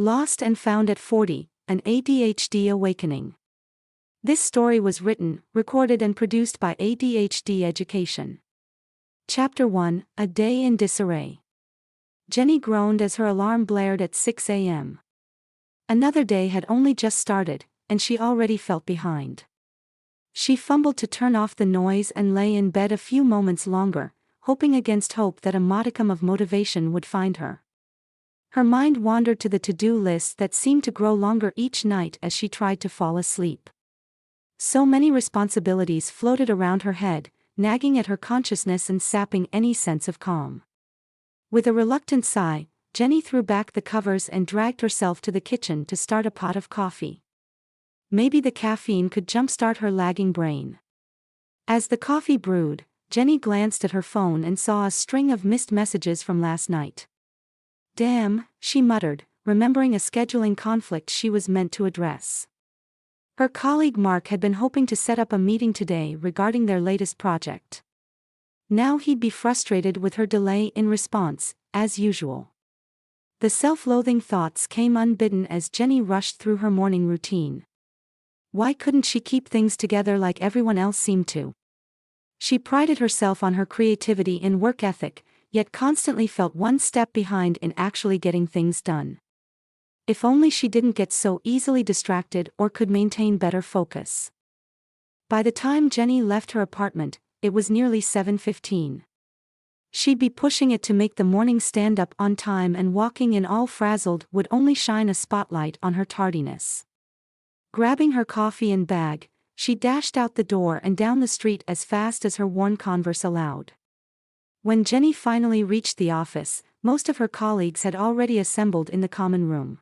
Lost and Found at 40, an ADHD Awakening. This story was written, recorded and produced by ADHD Education. Chapter 1, A Day in Disarray. Jenny groaned as her alarm blared at 6 a.m. Another day had only just started, and she already felt behind. She fumbled to turn off the noise and lay in bed a few moments longer, hoping against hope that a modicum of motivation would find her. Her mind wandered to the to-do list that seemed to grow longer each night as she tried to fall asleep. So many responsibilities floated around her head, nagging at her consciousness and sapping any sense of calm. With a reluctant sigh, Jenny threw back the covers and dragged herself to the kitchen to start a pot of coffee. Maybe the caffeine could jumpstart her lagging brain. As the coffee brewed, Jenny glanced at her phone and saw a string of missed messages from last night. Damn, she muttered, remembering a scheduling conflict she was meant to address. Her colleague Mark had been hoping to set up a meeting today regarding their latest project. Now he'd be frustrated with her delay in response, as usual. The self-loathing thoughts came unbidden as Jenny rushed through her morning routine. Why couldn't she keep things together like everyone else seemed to? She prided herself on her creativity and work ethic, yet constantly felt one step behind in actually getting things done. If only she didn't get so easily distracted or could maintain better focus. By the time Jenny left her apartment, it was nearly 7:15. She'd be pushing it to make the morning stand up on time, and walking in all frazzled would only shine a spotlight on her tardiness. Grabbing her coffee and bag, she dashed out the door and down the street as fast as her worn Converse allowed. When Jenny finally reached the office, most of her colleagues had already assembled in the common room.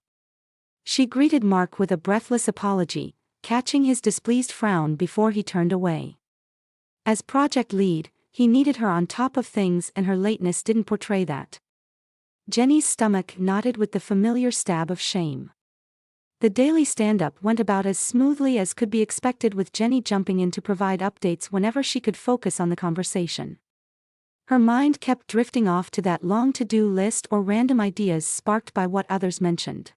She greeted Mark with a breathless apology, catching his displeased frown before he turned away. As project lead, he needed her on top of things, and her lateness didn't portray that. Jenny's stomach knotted with the familiar stab of shame. The daily stand-up went about as smoothly as could be expected, with Jenny jumping in to provide updates whenever she could focus on the conversation. Her mind kept drifting off to that long to-do list or random ideas sparked by what others mentioned.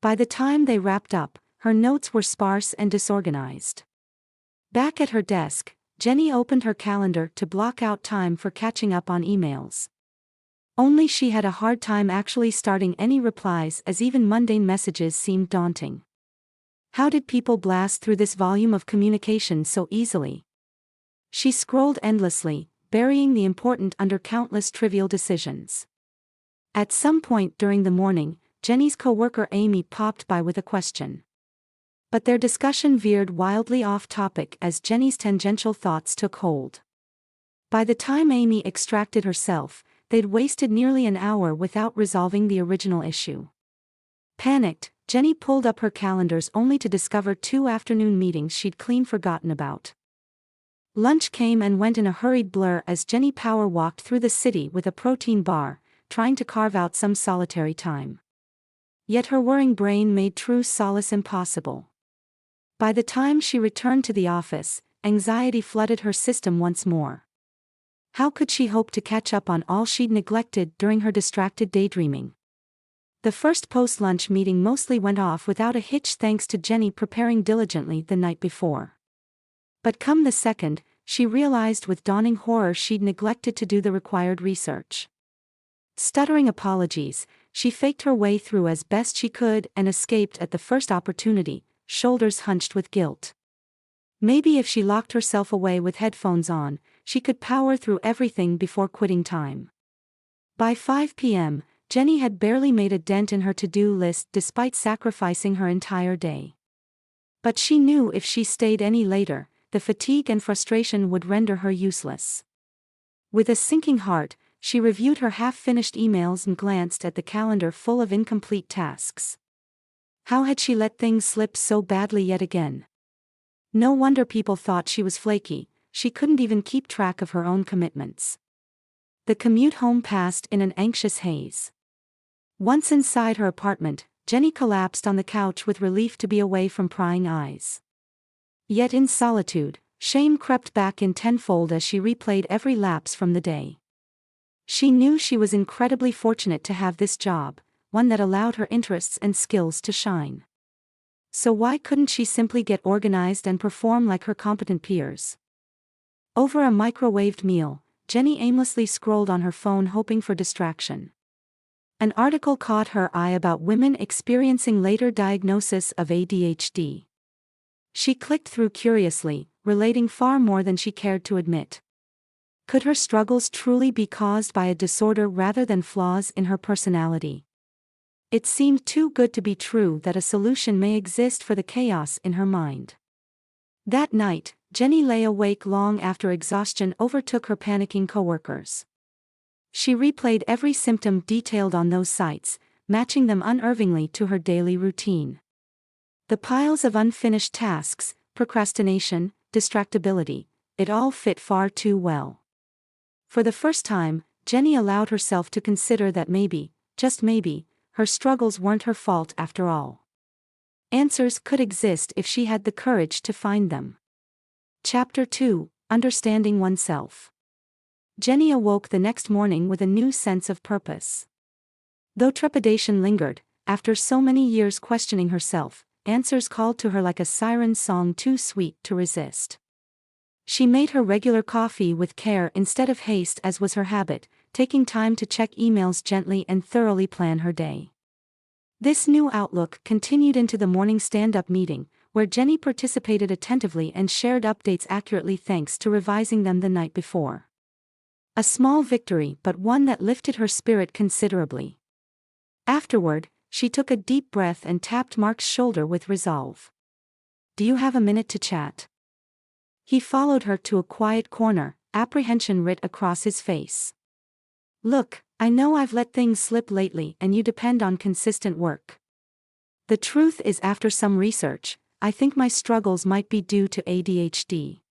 By the time they wrapped up, her notes were sparse and disorganized. Back at her desk, Jenny opened her calendar to block out time for catching up on emails. Only she had a hard time actually starting any replies, as even mundane messages seemed daunting. How did people blast through this volume of communication so easily? She scrolled endlessly, burying the important under countless trivial decisions. At some point during the morning, Jenny's coworker Amy popped by with a question. But their discussion veered wildly off topic as Jenny's tangential thoughts took hold. By the time Amy extracted herself, they'd wasted nearly an hour without resolving the original issue. Panicked, Jenny pulled up her calendars only to discover 2 afternoon meetings she'd clean forgotten about. Lunch came and went in a hurried blur as Jenny power walked through the city with a protein bar, trying to carve out some solitary time. Yet her whirring brain made true solace impossible. By the time she returned to the office, anxiety flooded her system once more. How could she hope to catch up on all she'd neglected during her distracted daydreaming? The first post-lunch meeting mostly went off without a hitch, thanks to Jenny preparing diligently the night before. But come the second, she realized with dawning horror she'd neglected to do the required research. Stuttering apologies, she faked her way through as best she could and escaped at the first opportunity, shoulders hunched with guilt. Maybe if she locked herself away with headphones on, she could power through everything before quitting time. By 5 p.m., Jenny had barely made a dent in her to-do list despite sacrificing her entire day. But she knew if she stayed any later, the fatigue and frustration would render her useless. With a sinking heart, she reviewed her half-finished emails and glanced at the calendar full of incomplete tasks. How had she let things slip so badly yet again? No wonder people thought she was flaky. She couldn't even keep track of her own commitments. The commute home passed in an anxious haze. Once inside her apartment, Jenny collapsed on the couch with relief to be away from prying eyes. Yet in solitude, shame crept back in tenfold as she replayed every lapse from the day. She knew she was incredibly fortunate to have this job, one that allowed her interests and skills to shine. So why couldn't she simply get organized and perform like her competent peers? Over a microwaved meal, Jenny aimlessly scrolled on her phone hoping for distraction. An article caught her eye about women experiencing later diagnosis of ADHD. She clicked through curiously, relating far more than she cared to admit. Could her struggles truly be caused by a disorder rather than flaws in her personality? It seemed too good to be true that a solution may exist for the chaos in her mind. That night, Jenny lay awake long after exhaustion overtook her panicking coworkers. She replayed every symptom detailed on those sites, matching them unerringly to her daily routine. The piles of unfinished tasks, procrastination, distractibility, it all fit far too well. For the first time, Jenny allowed herself to consider that maybe, just maybe, her struggles weren't her fault after all. Answers could exist if she had the courage to find them. Chapter 2: Understanding Oneself. Jenny awoke the next morning with a new sense of purpose. Though trepidation lingered, after so many years questioning herself, answers called to her like a siren song too sweet to resist. She made her regular coffee with care instead of haste as was her habit, taking time to check emails gently and thoroughly plan her day. This new outlook continued into the morning stand-up meeting, where Jenny participated attentively and shared updates accurately thanks to revising them the night before. A small victory, but one that lifted her spirit considerably. Afterward, she took a deep breath and tapped Mark's shoulder with resolve. "Do you have a minute to chat?" He followed her to a quiet corner, apprehension writ across his face. "Look, I know I've let things slip lately and you depend on consistent work. The truth is, after some research, I think my struggles might be due to ADHD.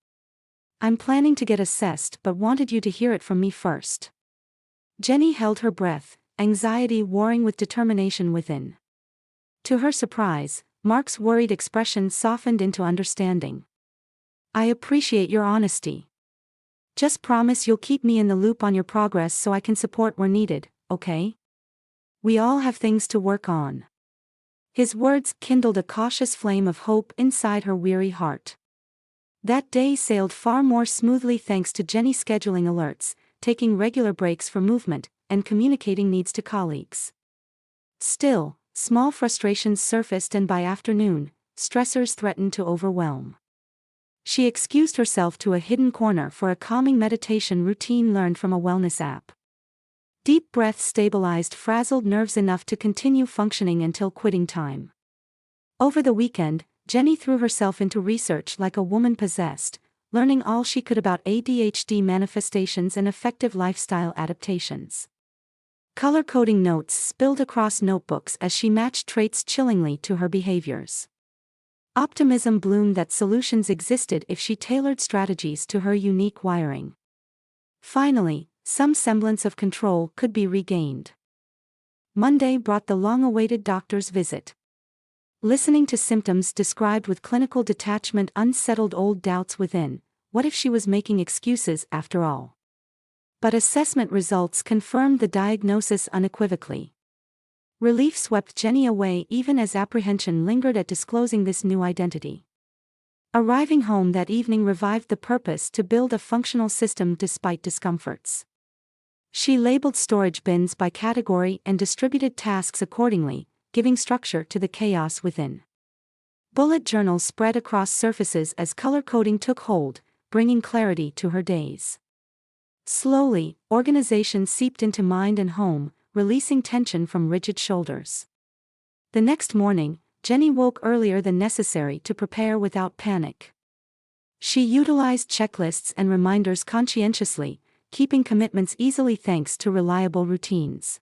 I'm planning to get assessed but wanted you to hear it from me first." Jenny held her breath, anxiety warring with determination within. To her surprise, Mark's worried expression softened into understanding. "I appreciate your honesty. Just promise you'll keep me in the loop on your progress so I can support where needed, okay? We all have things to work on." His words kindled a cautious flame of hope inside her weary heart. That day sailed far more smoothly thanks to Jenny scheduling alerts, taking regular breaks for movement, and communicating needs to colleagues. Still, small frustrations surfaced and by afternoon, stressors threatened to overwhelm. She excused herself to a hidden corner for a calming meditation routine learned from a wellness app. Deep breaths stabilized frazzled nerves enough to continue functioning until quitting time. Over the weekend, Jenny threw herself into research like a woman possessed, learning all she could about ADHD manifestations and effective lifestyle adaptations. Color-coding notes spilled across notebooks as she matched traits chillingly to her behaviors. Optimism bloomed that solutions existed if she tailored strategies to her unique wiring. Finally, some semblance of control could be regained. Monday brought the long-awaited doctor's visit. Listening to symptoms described with clinical detachment unsettled old doubts within. What if she was making excuses after all? But assessment results confirmed the diagnosis unequivocally. Relief swept Jenny away even as apprehension lingered at disclosing this new identity. Arriving home that evening revived the purpose to build a functional system despite discomforts. She labeled storage bins by category and distributed tasks accordingly, giving structure to the chaos within. Bullet journals spread across surfaces as color coding took hold, bringing clarity to her days. Slowly, organization seeped into mind and home, releasing tension from rigid shoulders. The next morning, Jenny woke earlier than necessary to prepare without panic. She utilized checklists and reminders conscientiously, keeping commitments easily thanks to reliable routines.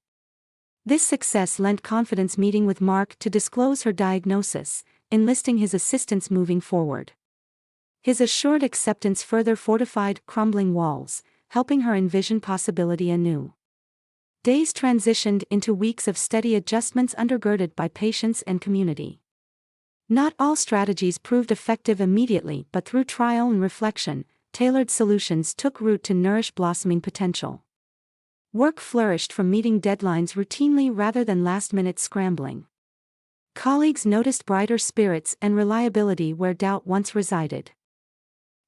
This success lent confidence meeting with Mark to disclose her diagnosis, enlisting his assistance moving forward. His assured acceptance further fortified crumbling walls, helping her envision possibility anew. Days transitioned into weeks of steady adjustments undergirded by patience and community. Not all strategies proved effective immediately, but through trial and reflection, tailored solutions took root to nourish blossoming potential. Work flourished from meeting deadlines routinely rather than last-minute scrambling. Colleagues noticed brighter spirits and reliability where doubt once resided.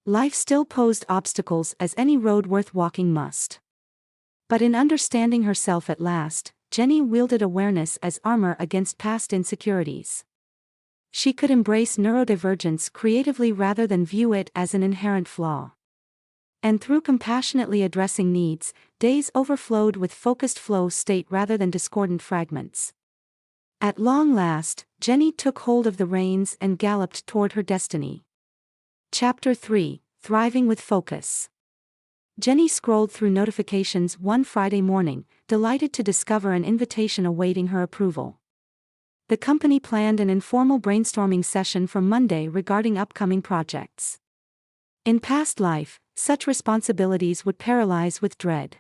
Life still posed obstacles as any road worth walking must. But in understanding herself at last, Jenny wielded awareness as armor against past insecurities. She could embrace neurodivergence creatively rather than view it as an inherent flaw. And through compassionately addressing needs, days overflowed with focused flow state rather than discordant fragments. At long last, Jenny took hold of the reins and galloped toward her destiny. Chapter 3: Thriving with Focus. Jenny scrolled through notifications one Friday morning, delighted to discover an invitation awaiting her approval. The company planned an informal brainstorming session for Monday regarding upcoming projects. In past life, such responsibilities would paralyze with dread.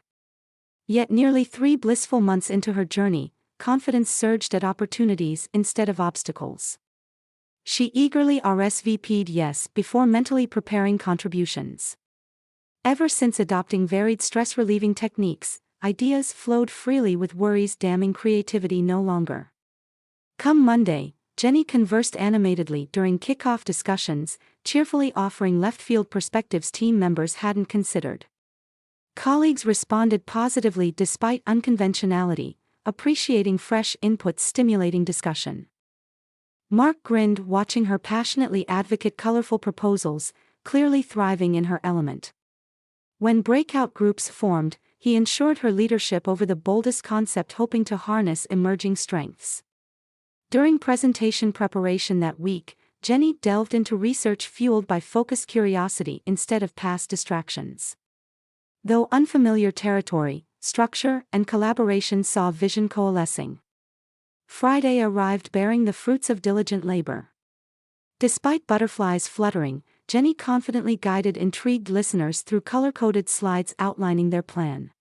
Yet nearly 3 blissful months into her journey, confidence surged at opportunities instead of obstacles. She eagerly RSVP'd yes before mentally preparing contributions. Ever since adopting varied stress-relieving techniques, ideas flowed freely with worries damming creativity no longer. Come Monday, Jenny conversed animatedly during kickoff discussions, cheerfully offering left-field perspectives team members hadn't considered. Colleagues responded positively despite unconventionality, appreciating fresh inputs stimulating discussion. Mark grinned watching her passionately advocate colorful proposals, clearly thriving in her element. When breakout groups formed, he ensured her leadership over the boldest concept, hoping to harness emerging strengths. During presentation preparation that week, Jenny delved into research fueled by focused curiosity instead of past distractions. Though unfamiliar territory, structure and collaboration saw vision coalescing. Friday arrived bearing the fruits of diligent labor. Despite butterflies fluttering, Jenny confidently guided intrigued listeners through color-coded slides outlining their plan.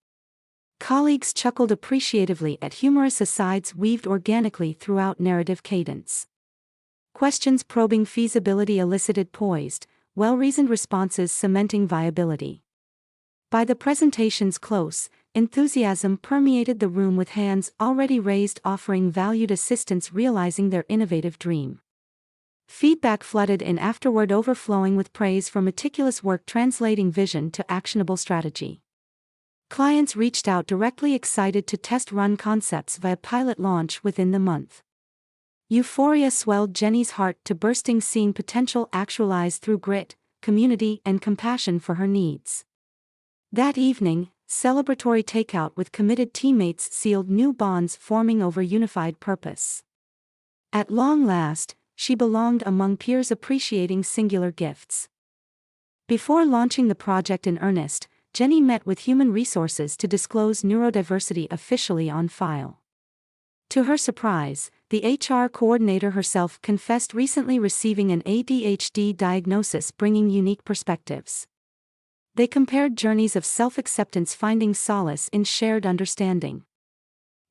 Colleagues chuckled appreciatively at humorous asides weaved organically throughout narrative cadence. Questions probing feasibility elicited poised, well-reasoned responses cementing viability. By the presentation's close, enthusiasm permeated the room with hands already raised offering valued assistance realizing their innovative dream. Feedback flooded in afterward overflowing with praise for meticulous work translating vision to actionable strategy. Clients reached out directly excited to test run concepts via pilot launch within the month. Euphoria swelled Jenny's heart to bursting seeing potential actualized through grit, community and compassion for her needs. That evening, celebratory takeout with committed teammates sealed new bonds forming over unified purpose. At long last, she belonged among peers appreciating singular gifts. Before launching the project in earnest, Jenny met with human resources to disclose neurodiversity officially on file. To her surprise, the HR coordinator herself confessed recently receiving an ADHD diagnosis bringing unique perspectives. They compared journeys of self-acceptance finding solace in shared understanding.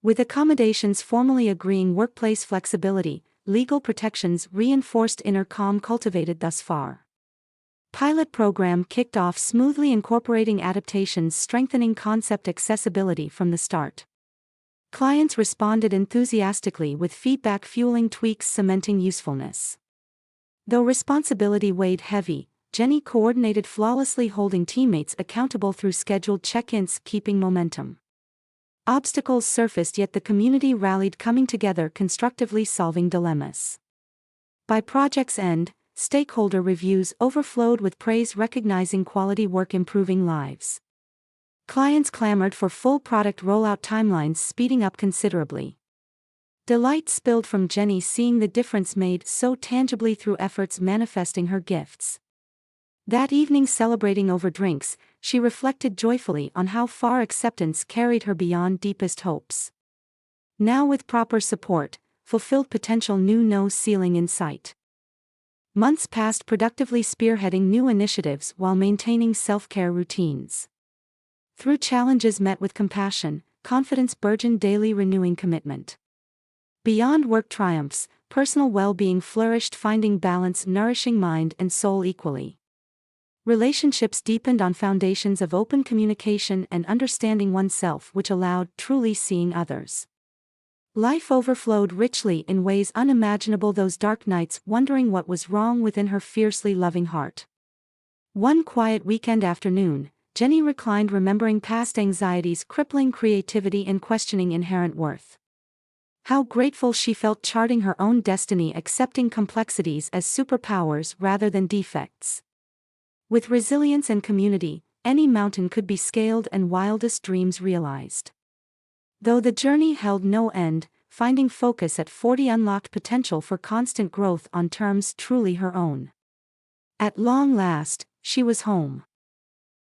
With accommodations formally agreeing workplace flexibility, legal protections reinforced inner calm cultivated thus far. Pilot program kicked off smoothly incorporating adaptations strengthening concept accessibility from the start. Clients responded enthusiastically with feedback fueling tweaks cementing usefulness. Though responsibility weighed heavy, Jenny coordinated flawlessly holding teammates accountable through scheduled check-ins keeping momentum. Obstacles surfaced yet the community rallied coming together constructively solving dilemmas. By project's end, stakeholder reviews overflowed with praise recognizing quality work improving lives. Clients clamored for full product rollout timelines speeding up considerably. Delight spilled from Jenny seeing the difference made so tangibly through efforts manifesting her gifts. That evening celebrating over drinks, she reflected joyfully on how far acceptance carried her beyond deepest hopes. Now with proper support, fulfilled potential knew no ceiling in sight. Months passed productively spearheading new initiatives while maintaining self-care routines. Through challenges met with compassion, confidence burgeoned daily renewing commitment. Beyond work triumphs, personal well-being flourished finding balance nourishing mind and soul equally. Relationships deepened on foundations of open communication and understanding oneself, which allowed truly seeing others. Life overflowed richly in ways unimaginable, those dark nights wondering what was wrong within her fiercely loving heart. One quiet weekend afternoon, Jenny reclined remembering past anxieties crippling creativity and questioning inherent worth. How grateful she felt charting her own destiny, accepting complexities as superpowers rather than defects. With resilience and community, any mountain could be scaled and wildest dreams realized. Though the journey held no end, finding focus at 40 unlocked potential for constant growth on terms truly her own. At long last, she was home.